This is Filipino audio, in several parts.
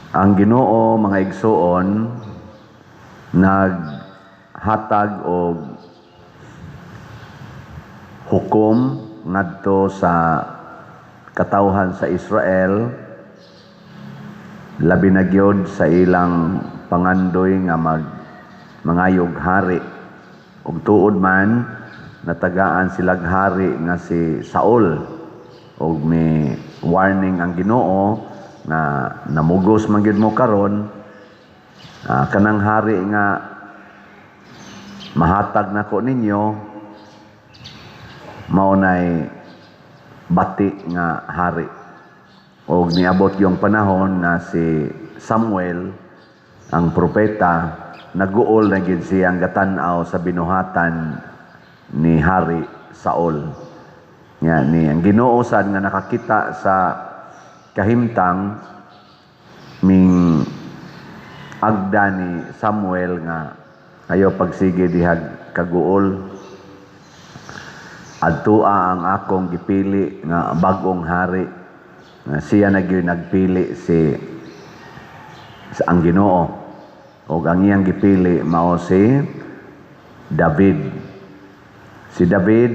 Ang Ginoo, mga igsoon, naghatag og hukom ngadto sa katawhan sa Israel, labi na gyud sa ilang pangandoy nga mangayog hari. Ug tuod man natagaan silag hari nga si Saul, ug may warning ang Ginoo na namugos man gyud mo karon, kanang hari nga mahatag nako ninyo mao nay bati nga hari. Og niabot yung panahon na si Samuel ang propeta naguol na gid siyang gatan-aw sa binuhatan ni Hari Saul. Ni ang Ginoo sad nga nakakita sa kahimtang ming agda ni Samuel nga ayo pagsige dihag kaguol, adtua ang akong gipili nga bag-ong hari. Siya nagpili sa ang Ginoo, o ang iyang gipili mao si David. Si David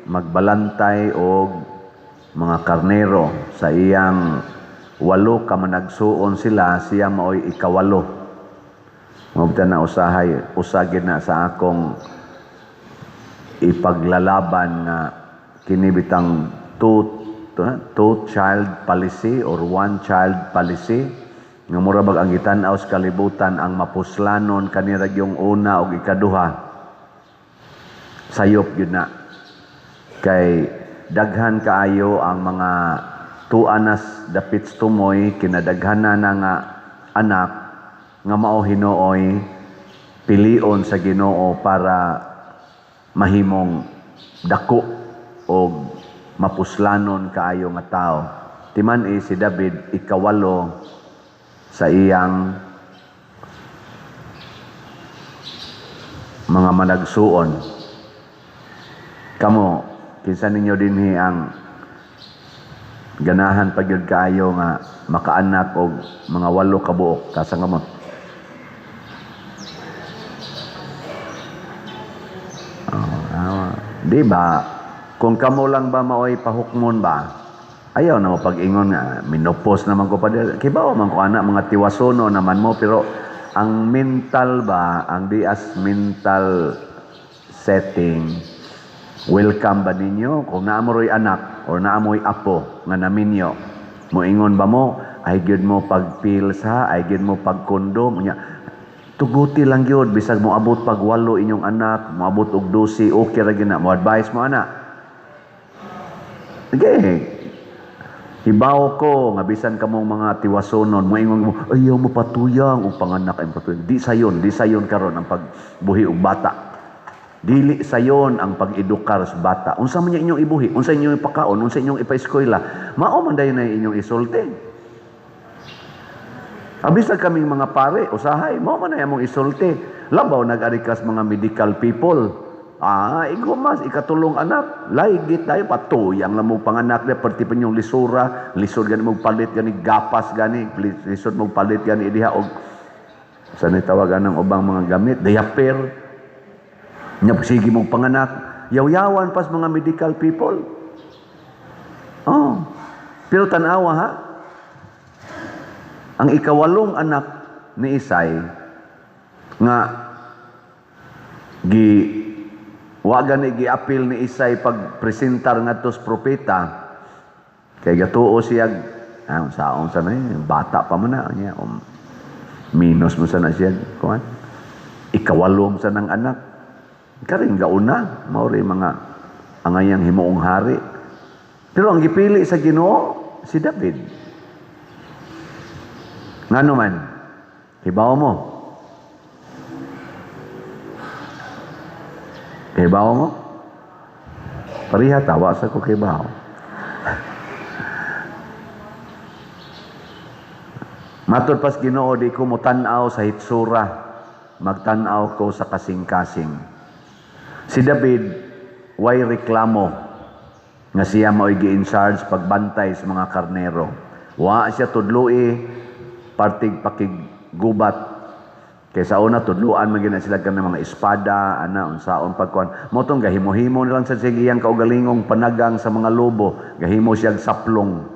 magbalantay og mga karnero sa iyang 8 ka managsuon sila, siya maoy ikawalo. Mabta na usagid na sa akong ipaglalaban nga kini bitang two child policy or one child policy nga mura bag ang gitan-aw sa kalibutan ang mapuslanon kanira yung una ug ikaduha sayop gyud na kay daghan kaayo ang mga tuanas dapit tumoy kinadaghanan na nga anak nga mao Hinooy pilion sa Ginoo para mahimong dako o mapuslanon kaayo nga tao. Timan si David ikawalo sa iyang mga managsuon. Kamo, kinsa ninyo dinhi ang ganahan pagyud kaayo nga makaanak og mga 8 ka buok kasa nga mo? Di ba? Kung kamo lang ba maoy pahukmon ba? Ayaw na mo pag-ingon nga, minopos naman ko pa din. Kibaw man ko anak, mga tiwasono naman mo, pero ang mental ba, ang dias mental setting, welcome ba ninyo? Kung naamoy anak, or naamoy apo, nga naminyo, moingon ba mo, ay gyud mo pagpils ha, ay gyud mo pagkondom, tuguti lang yun, bisag mo abot pag 8 inyong anak, mo abot og 12, okay ra gyud na, mo advise mo anak. Okay. Hibaw ko, nga bisan kamong mga tiwasonon, mo ingon mo, ayaw mo patuyang, o panganak ay patuyang. Di sayon karon ang pagbuhi og bata. Dili sayon ang pag-edukar sa bata. Unsa man inyong ibuhi, unsa inyong ipakaon, unsa inyong ipa-eskwela, mao man dayon na inyong isulti. Abis na kaming mga pare, usahay, mo man na among isulti. Labaw nag-arikas mga medical people. Igumas, ikatulong anak. Laigit tayo, patuyang lang mo panganak na, perti pa yung lisura, lisod gani mong palit gani, gapas gani, lisod mong palit gani, idiha, o saan tawagan ng ubang mga gamit, diaper, sige mong panganak, yaw-yawan pas mga medical people. Pero tanawa ha, ang ikawalong anak ni Isay nga wagan ni giapil ni Isay pag presentar ngadto sa propeta kay gatuo siya saon sa na bata pa man na niya minus mo sa na siya kuan ikawalom sa nang anak karing gauna mao ray mga angayang himuong hari, pero ang gipili sa Ginoo si David. Ngano man, hibaw mo. Hibaw mo? Pariha tawa sa ko hibaw. Matod pas Ginoo di ko mo tan-aw sa hitsura, magtan-aw ko sa kasing-kasing. Si David way reklamo nga siya mao'y gi-in charge pagbantay sa mga karnero. Wa siya tudloi partig pakigubat. Kaysa una, tudluan man gina sila ka ng mga espada, unsaon pagkuhan. Motong gahimo-himo nilang sa sigiyang kaugalingong panagang sa mga lobo. Gahimo siyang saplong.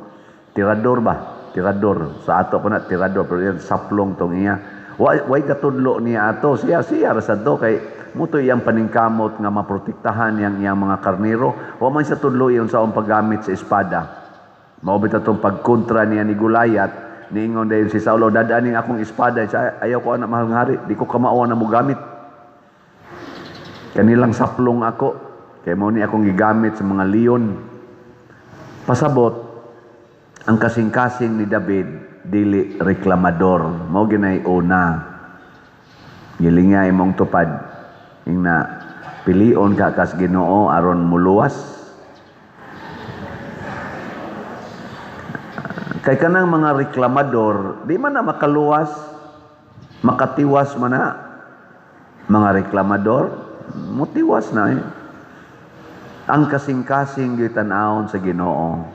Tirador ba? Tirador. Sa ato po na, tirador. Pero yan, saplong tong iya. Way katudlo niya ato. Siya rasad to. Kay muto iyang paningkamot nga maprotektahan iyang mga karnero. Wa man siya tudlo iyon sa paggamit sa espada. Maubit atong pagkontra niya ni Gulayat. Niingon dayon si Saulo, dadaanin akong espada. Ayaw ko anak mahal ng hari. Di ko kamao na mo gamit. Kanilang saplong ako. Kaya mo ni akong gigamit sa mga leon. Pasabot, ang kasing-kasing ni David, dili reklamador. Mao ginay una. Gilinga imong tupad. Ing na pilion ka kas Ginoo aron muluwas. Kay kanang mga reklamador, di man na makaluwas, makatiwas man na. Mga reklamador, mutiwas na eh. Ang kasing-kasing gitan-awon sa Ginoo.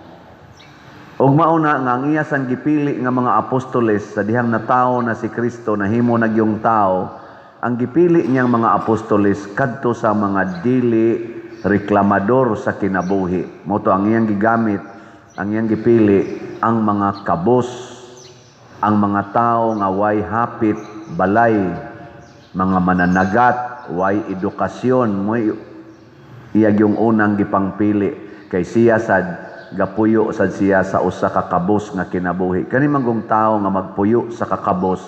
Ug mauna nga ang iya sang gipili nga mga apostoles sa dihang natawo na si Kristo nahimo nagyong tao, ang gipili niyang mga apostoles kadto sa mga dili reklamador sa kinabuhi. Moto ang iyang gigamit, ang iyang gipili ang mga kabos, ang mga tao nga way hapit balay, mga mananagat, way edukasyon, mo'y iyag yung unang gipangpili kay siya sad gapuyo sad siya sa usa ka kabos nga kinabuhi. Kani manggong tao nga magpuyo sa kakabos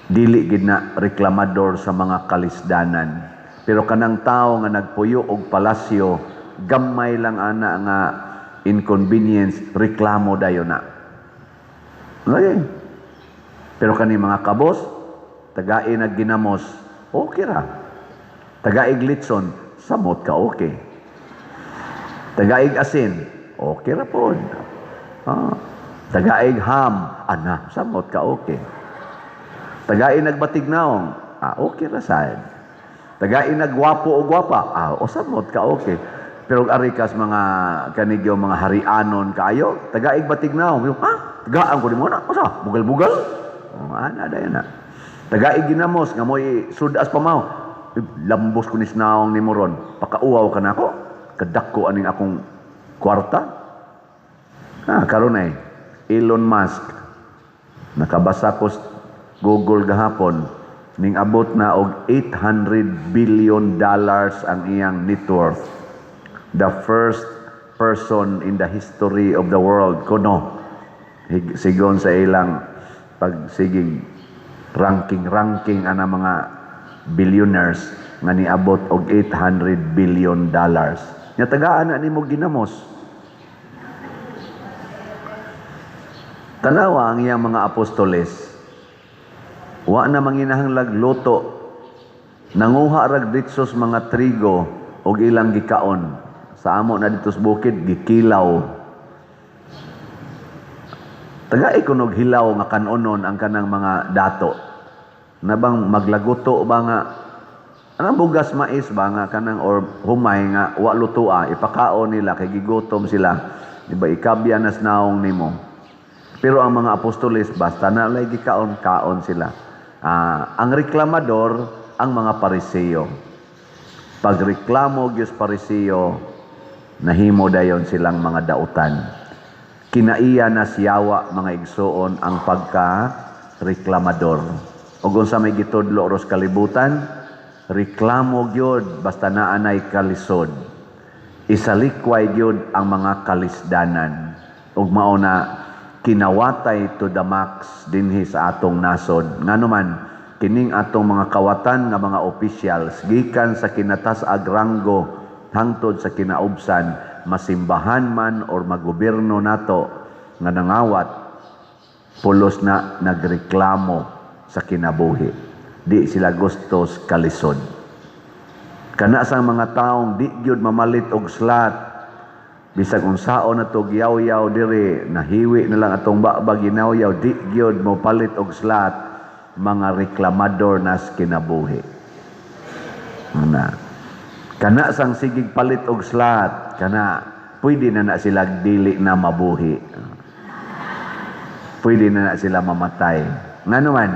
dili gid na reklamador sa mga kalisdanan. Pero kanang tao nga nagpuyo og palasyo, gamay lang ana nga inconvenience, reklamo dayon na. Okay. Pero kani mga kabos, tagai nagginamos, okay ra. Tagai glitson, samot ka okay. Tagai asin, okay ra pod. Tagai ham, samot ka okay. Tagai nagbatignaong, okay ra sad. Tagai nagwapo o gwapa, samot ka okay. Pero arikas mga kanigyo mga harianon kaayo, tagaig batignaw. Tagaan ko di mo na. Asa? Bugal-bugal? Ana dayon na. Tagaig ginamos nga mo'y sudas pa mao. Lambos ko ni sinaong ni Moron. Pakauaw ka na ako. Kadakko aning akong kwarta. Karon ay Elon Musk. Nakabasa ko Google gahapon ning abot na og $800 billion ang iyang net worth. The first person in the history of the world kuno sigon sa ilang pagsigig ranking ana mga billionaires nga niabot og $800 billion. Nya tagaan na nimo ginamos. Tanawa ang iyang mga apostoles. Wa na manginahanglag luto. Nanguha rag ditsos mga trigo og ilang gikaon. Sa amo na dito sa bukid, gikilaw. Tagai ko nog hilaw nga kanonon ang kanang mga dato. Nabang maglaguto ba nga, anang bugas mais ba nga kanang or humay nga, wa lutua, ipakaon nila, kay gigutom sila. Diba, ikabya nas naong nimo. Pero ang mga apostoles, basta na lay gikaon-kaon sila. Ang reklamador, ang mga Pariseo. Pagreklamo gyud Pariseo, nahimo dayon silang mga dautan. Kinaiya na siyawa mga igsoon ang pagka-reklamador. Ug unsa may gitudlo ros kalibutan, reklamo gyud basta naanay kalisod. Isalikway gyud ang mga kalisdanan. Ug mao na kinawatay to the max dinhi sa atong nasod. Nganuman kining atong mga kawatan nga mga officials gikan sa kinatas-ag ranggo hangtod sa kinaubsan, masimbahan man or magobyerno nato nga nangawat, pulos na nagreklamo sa kinabuhi. Di sila gustos kalisod. Kana sang mga taong di gyud mamalit og slat, bisag unsaon na to giyaw-yaw diri, nahiwi na lang atong babag ginaw-yaw, di gyud mo palit og slat, mga reklamador nas kinabuhi. Kana sang sigig palit og slat, kana pwede na sila dili na mabuhi. pwede na sila mamatay. Nga naman,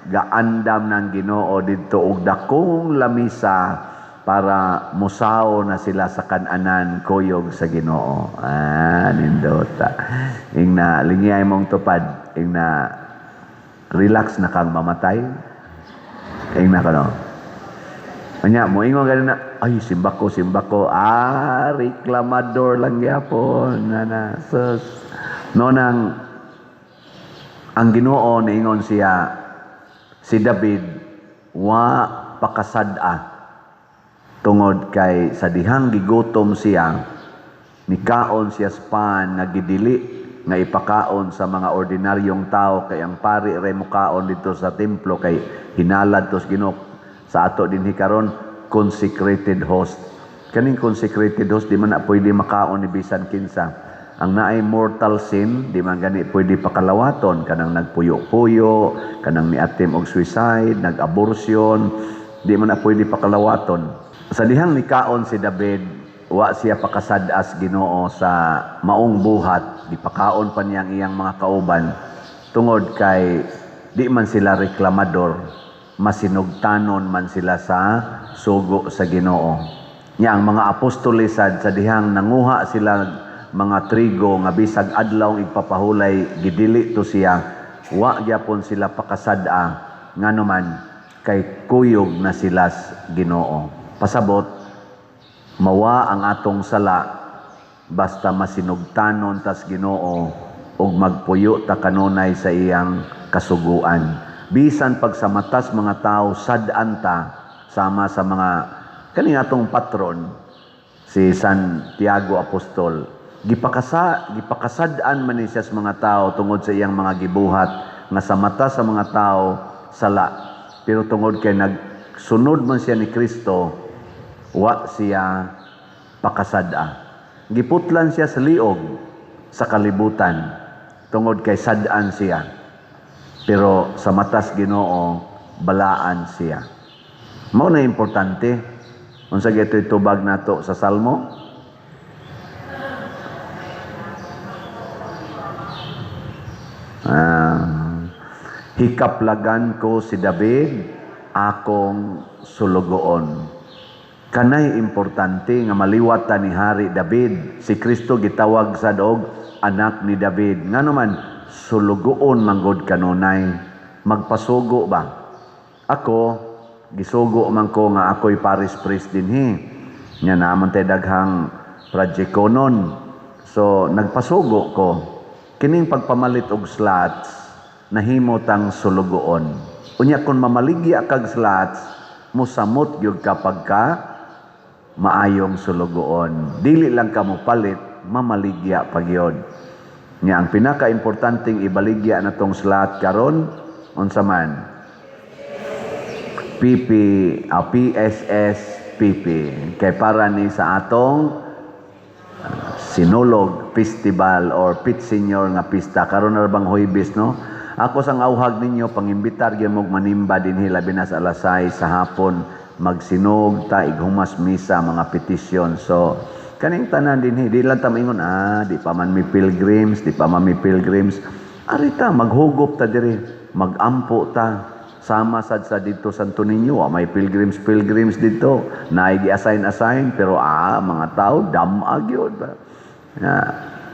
gaandam ng Ginoo didto og dakong lamisa para musao na sila sa kananan kuyog sa Ginoo. Nindota. Ingna lingiyay mong tupad, ingna relax na kang mamatay. Ingna kano. Anya mo ingon gani na, ay simbako. Reklamador lang gyapon na sus. No nang ang Ginoo niingon siya si David wa pakasad-a tungod kay sa dihang gigutom siya nikaon siya span nga gidili nga ipakaon sa mga ordinaryong tao kay ang pari ray mukaon dito sa templo kay hinalad tos Ginoo sa ato dinhi karon consecrated host. Kaning consecrated host di man na pwede makaon ni bisan kinsa. Ang naay mortal sin di man gani pwede pakalawaton, kanang nagpuyo-puyo, kanang niatim og suicide, nag-abortion, di man na pwede pakalawaton. Sa dihang nikaon si David, wa siya pakasad-as Ginoo sa maong buhat, di pakaon pa niya ang iyang mga kauban tungod kay di man sila reklamador, masinugtanon man sila sa sugo sa Ginoo. Nya ang mga apostoles sa dihang nanguha sila mga trigo nga bisag adlaw igpapahulay gidili to siya, wa gyapon sila pakasad-a nganuman kay kuyog na sila sa Ginoo. Pasabot mawa ang atong sala basta masinugtanon tas Ginoo ug magpuyo ta kanunay sa iyang kasuguan. Bisan pag sa matas mga tao sad-an ta sama sa mga kani atong patron si Santiago Apostol, gipakasad-an man ni siya sa mga tao tungod sa iyang mga gibuhat nga sa mata sa mga tao sala, pero tungod kay nagsunod man siya ni Kristo wa siya pakasad-a. Giputlan siya sa liog sa kalibutan tungod kay sad-an siya. Pero sa matas Ginoo, balaan siya. Mao na importante. Unsa gito'y tubag nato sa Salmo? Hikaplagan ko si David, akong sulugoon. Kanay importante nga maliwat ta ni Hari David. Si Kristo gitawag sa dog anak ni David. Nga naman, sulugoon manggod kanunay. Magpasugo ba? Ako, gisugo man ko nga ako'y parish priest dinhi. Nya naman tayo daghang projectonon. So, nagpasugo ko. Kining pagpamalit og slots, nahimo tang sulugoon. Unya kung mamaligya kag slots, musamot gyud kapag ka maayong sulugoon. Dili lang ka mo palit, mamaligya pagyod. Nya ang pinaka-importanting ibaligya na tong slot karon unsa man? PSS PP. Kay para ni sa atong Sinulog Festival or Pit Senior nga pista. Karon na bang Huwebes, no? Ako sang auhag ninyo, pangimbitar gyud mo manimba dinhi labi na sa alas 6 sa hapon, magsinog ta ighumas misa mga petisyon. So kaning tanan dinhi, di lang ta maingon di pa man mi pilgrims, arita maghugop ta diri, magampo ta. Sama sad sa dito Santo Niño, may pilgrims dito. Naay gi-assign pero mga tao damag yun.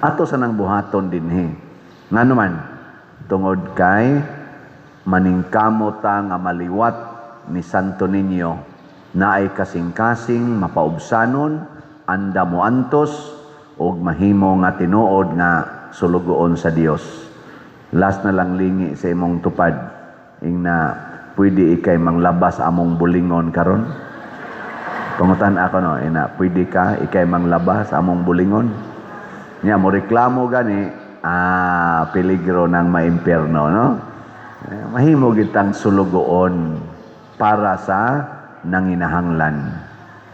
Ato sa nang buhaton dinhi. Nganuman tungod kay maningkamo ta nga maliwat ni Santo Niño, naay kasing-kasing mapaubsanon, anda mo antos og mahimo nga tinuod nga sulugoon sa Dios. Last na lang lingi sa imong tupad, ingna pwede ikay manglabas among bulingon karon. Pangutan ako no, ina pwede ka ikay manglabas among bulingon. Nya mo reklamo gani, peligro ng maimpierno, no? Mahimo gitang sulugoon para sa nanginahanglan.